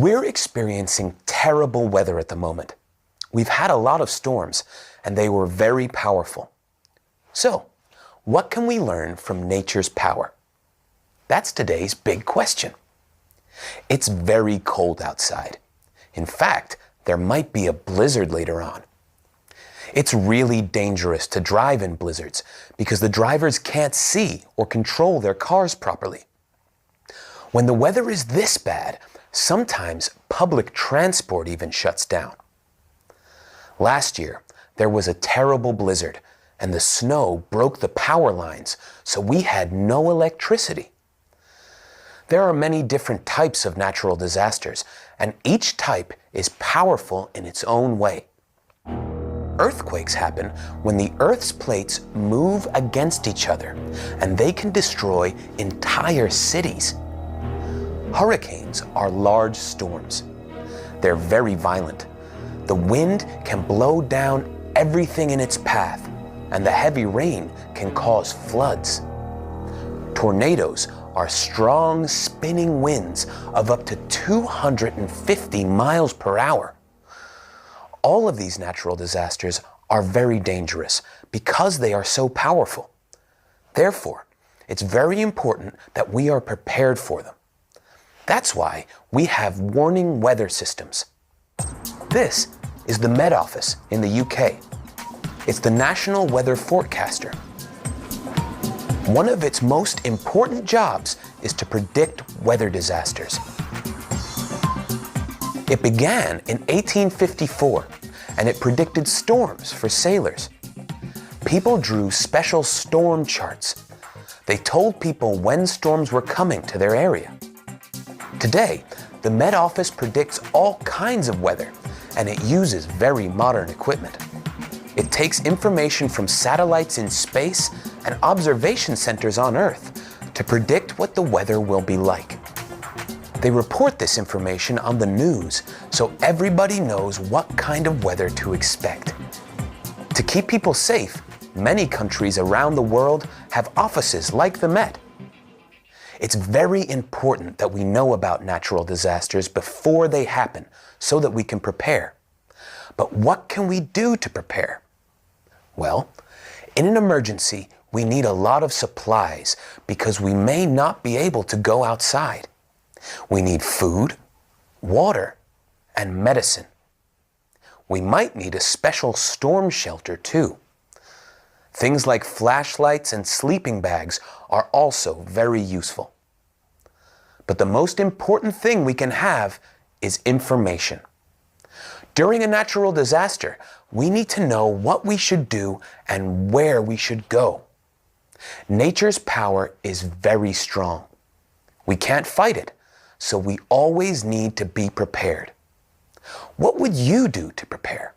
We're experiencing terrible weather at the moment. We've had a lot of storms, and they were very powerful. So, what can we learn from nature's power? That's today's big question. It's very cold outside. In fact, there might be a blizzard later on. It's really dangerous to drive in blizzards because the drivers can't see or control their cars properly. When the weather is this bad, sometimes public transport even shuts down. Last year, there was a terrible blizzard and the snow broke the power lines, so we had no electricity. There are many different types of natural disasters, and each type is powerful in its own way. Earthquakes happen when the Earth's plates move against each other, and they can destroy entire cities. Hurricanes are large storms. They're very violent. The wind can blow down everything in its path, and the heavy rain can cause floods. Tornadoes are strong spinning winds of up to 250 miles per hour. All of these natural disasters are very dangerous because they are so powerful. Therefore, it's very important that we are prepared for them. That's why we have warning weather systems. This is the Met Office in the UK. It's the National Weather Forecaster. One of its most important jobs is to predict weather disasters. It began in 1854, and it predicted storms for sailors. People drew special storm charts. They told people when storms were coming to their area. Today, the Met Office predicts all kinds of weather, and it uses very modern equipment. It takes information from satellites in space and observation centers on Earth to predict what the weather will be like. They report this information on the news so everybody knows what kind of weather to expect. To keep people safe, many countries around the world have offices like the Met. It's very important that we know about natural disasters before they happen so that we can prepare. But what can we do to prepare? Well, in an emergency, we need a lot of supplies because we may not be able to go outside. We need food, water, and medicine. We might need a special storm shelter too. Things like flashlights and sleeping bags are also very useful. But the most important thing we can have is information. During a natural disaster, we need to know what we should do and where we should go. Nature's power is very strong. We can't fight it, so we always need to be prepared. What would you do to prepare?